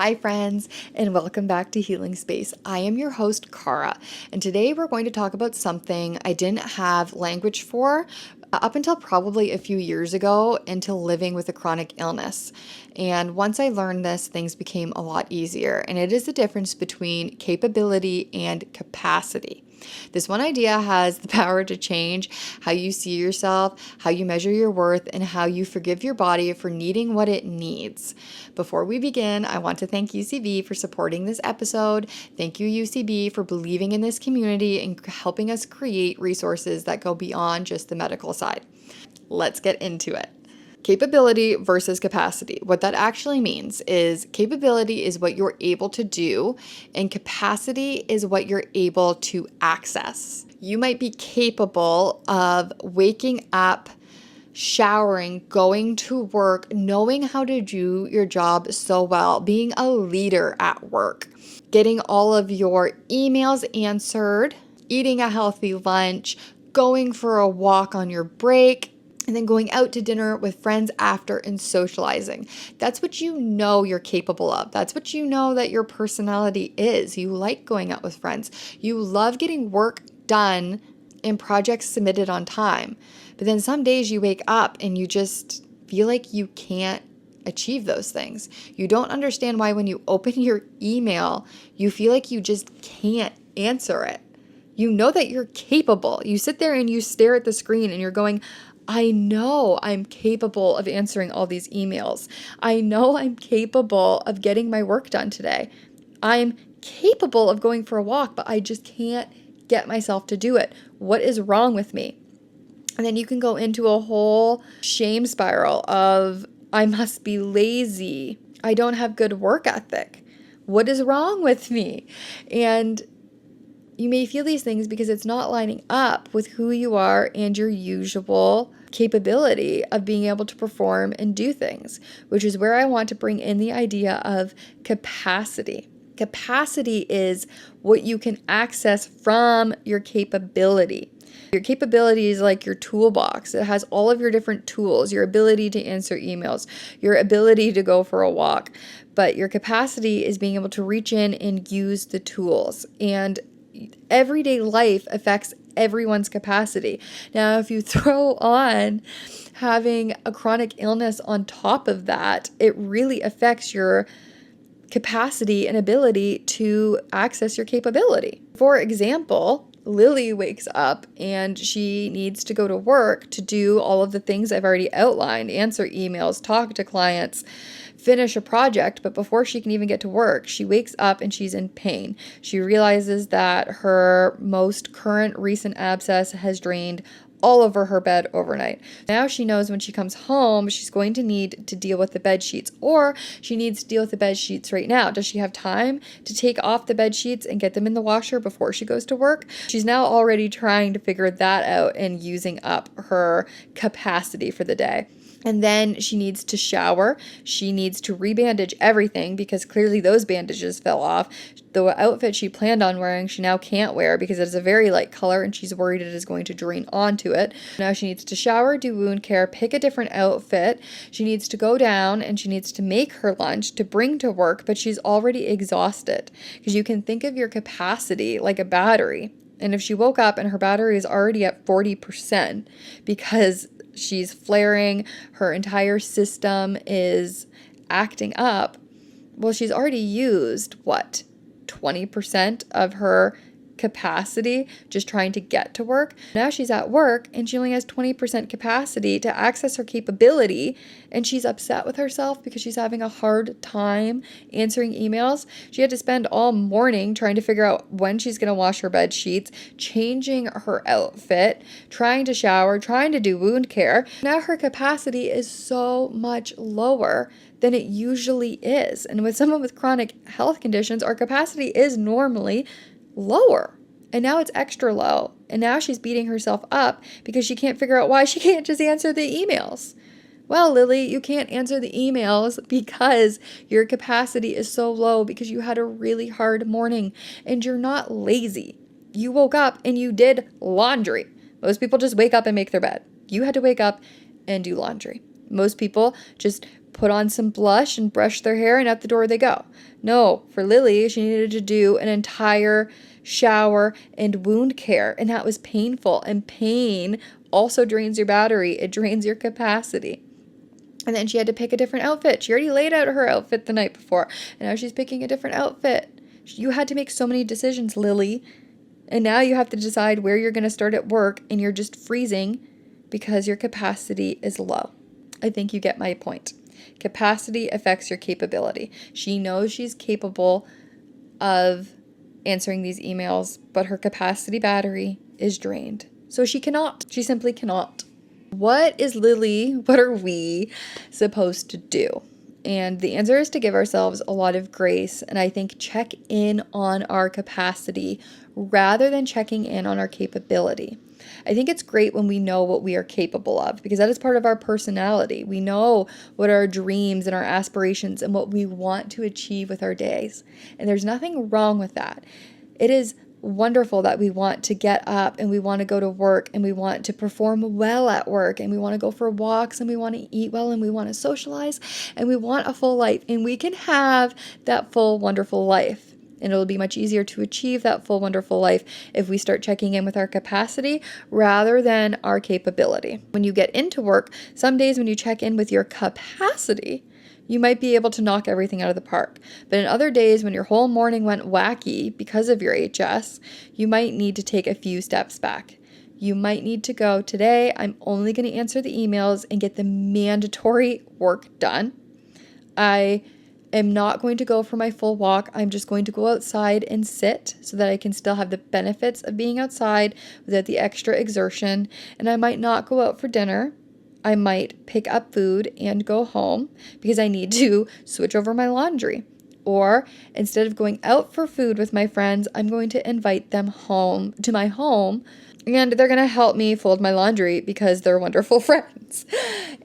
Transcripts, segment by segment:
Hi friends, and welcome back to Healing Space. I am your host, Cara, and today we're going to talk about something I didn't have language for up until probably a few years ago into living with a chronic illness. And once I learned this, things became a lot easier, and it is the difference between capability and capacity. This one idea has the power to change how you see yourself, how you measure your worth, and how you forgive your body for needing what it needs. Before we begin, I want to thank UCB for supporting this episode. Thank you, UCB, for believing in this community and helping us create resources that go beyond just the medical side. Let's get into it. Capability versus capacity. What that actually means is capability is what you're able to do, and capacity is what you're able to access. You might be capable of waking up, showering, going to work, knowing how to do your job so well, being a leader at work, getting all of your emails answered, eating a healthy lunch, going for a walk on your break, and then going out to dinner with friends after and socializing. That's what you know you're capable of. That's what you know that your personality is. You like going out with friends. You love getting work done and projects submitted on time. But then some days you wake up and you just feel like you can't achieve those things. You don't understand why when you open your email, you feel like you just can't answer it. You know that you're capable. You sit there and you stare at the screen and you're going, I know I'm capable of answering all these emails. I know I'm capable of getting my work done today. I'm capable of going for a walk, but I just can't get myself to do it. What is wrong with me? And then you can go into a whole shame spiral of, I must be lazy. I don't have good work ethic. What is wrong with me? And you may feel these things because it's not lining up with who you are and your usual capability of being able to perform and do things, which is where I want to bring in the idea of capacity. Capacity is what you can access from your capability. Your capability is like your toolbox. It has all of your different tools, your ability to answer emails, your ability to go for a walk. But your capacity is being able to reach in and use the tools. And everyday life affects everyone's capacity. Now, if you throw on having a chronic illness on top of that, it really affects your capacity and ability to access your capability. For example, Lily wakes up and she needs to go to work to do all of the things I've already outlined, answer emails, talk to clients, finish a project, but before she can even get to work, she wakes up and she's in pain. She realizes that her most current recent abscess has drained all over her bed overnight. Now she knows when she comes home, she's going to need to deal with the bed sheets, or she needs to deal with the bed sheets right now. Does she have time to take off the bed sheets and get them in the washer before she goes to work? She's now already trying to figure that out and using up her capacity for the day. And then she needs to shower. She needs to rebandage everything because clearly those bandages fell off. The outfit she planned on wearing, she now can't wear because it is a very light color and she's worried it is going to drain onto it. Now she needs to shower, do wound care, pick a different outfit. She needs to go down and she needs to make her lunch to bring to work, but she's already exhausted because you can think of your capacity like a battery. And if she woke up and her battery is already at 40% because she's flaring, her entire system is acting up, well, she's already used, 20% of her capacity just trying to get to work. Now she's at work and she only has 20% capacity to access her capability, and she's upset with herself because she's having a hard time answering emails. She had to spend all morning trying to figure out when she's going to wash her bed sheets, changing her outfit, trying to shower, trying to do wound care. Now her capacity is so much lower than it usually is. And with someone with chronic health conditions, our capacity is normally lower. And now it's extra low. And now she's beating herself up because she can't figure out why she can't just answer the emails. Well, Lily, you can't answer the emails because your capacity is so low because you had a really hard morning and you're not lazy. You woke up and you did laundry. Most people just wake up and make their bed. You had to wake up and do laundry. Most people just put on some blush and brush their hair, and out the door they go. No, for Lily, she needed to do an entire shower and wound care, and that was painful. And pain also drains your battery. It drains your capacity. And then she had to pick a different outfit. She already laid out her outfit the night before, and now she's picking a different outfit. You had to make so many decisions, Lily. And now you have to decide where you're going to start at work, and you're just freezing because your capacity is low. I think you get my point. Capacity affects your capability. She knows she's capable of answering these emails, but her capacity battery is drained. So she cannot. She simply cannot. What are we supposed to do? And the answer is to give ourselves a lot of grace, and I think check in on our capacity rather than checking in on our capability. I think it's great when we know what we are capable of, because that is part of our personality. We know what our dreams and our aspirations and what we want to achieve with our days. And there's nothing wrong with that. It is wonderful that we want to get up and we want to go to work and we want to perform well at work and we want to go for walks and we want to eat well and we want to socialize and we want a full life, and we can have that full, wonderful life. And it'll be much easier to achieve that full, wonderful life if we start checking in with our capacity rather than our capability. When you get into work, some days when you check in with your capacity, you might be able to knock everything out of the park. But in other days, when your whole morning went wacky because of your HS, you might need to take a few steps back. You might need to go, today, I'm only going to answer the emails and get the mandatory work done. I am not going to go for my full walk. I'm just going to go outside and sit so that I can still have the benefits of being outside without the extra exertion. And I might not go out for dinner. I might pick up food and go home because I need to switch over my laundry. Or instead of going out for food with my friends, I'm going to invite them home to my home, and they're going to help me fold my laundry because they're wonderful friends.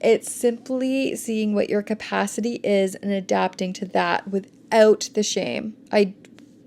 It's simply seeing what your capacity is and adapting to that without the shame.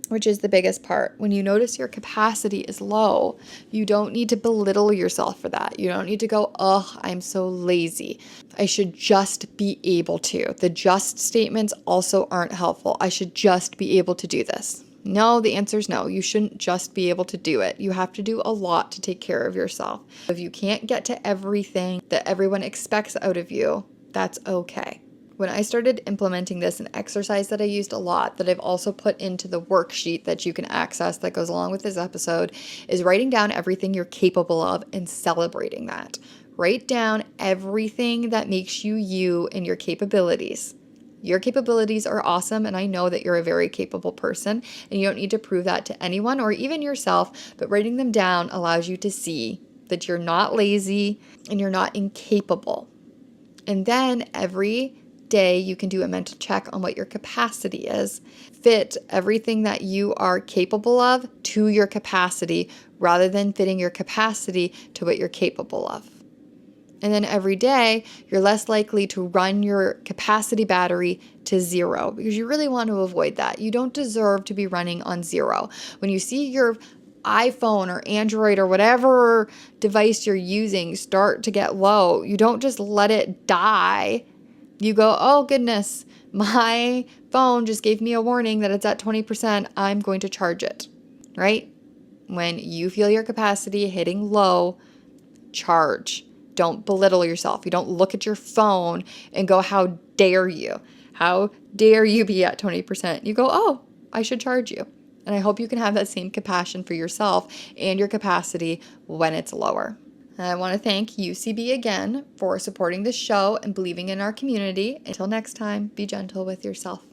Which is the biggest part. When you notice your capacity is low, you don't need to belittle yourself for that. You don't need to go, oh, I'm so lazy. I should just be able to. The just statements also aren't helpful. I should just be able to do this. No, the answer is no. You shouldn't just be able to do it. You have to do a lot to take care of yourself. If you can't get to everything that everyone expects out of you, that's okay. When I started implementing this, an exercise that I used a lot that I've also put into the worksheet that you can access that goes along with this episode is writing down everything you're capable of and celebrating that. Write down everything that makes you you and your capabilities. Your capabilities are awesome, and I know that you're a very capable person, and you don't need to prove that to anyone or even yourself, but writing them down allows you to see that you're not lazy and you're not incapable. And then every day you can do a mental check on what your capacity is. Fit everything that you are capable of to your capacity rather than fitting your capacity to what you're capable of. And then every day you're less likely to run your capacity battery to zero because you really want to avoid that. You don't deserve to be running on zero. When you see your iPhone or Android or whatever device you're using start to get low, you don't just let it die. You go, oh goodness, my phone just gave me a warning that it's at 20%. I'm going to charge it, right? When you feel your capacity hitting low, charge. Don't belittle yourself. You don't look at your phone and go, how dare you? How dare you be at 20%? You go, oh, I should charge you. And I hope you can have that same compassion for yourself and your capacity when it's lower. I want to thank UCB again for supporting this show and believing in our community. Until next time, be gentle with yourself.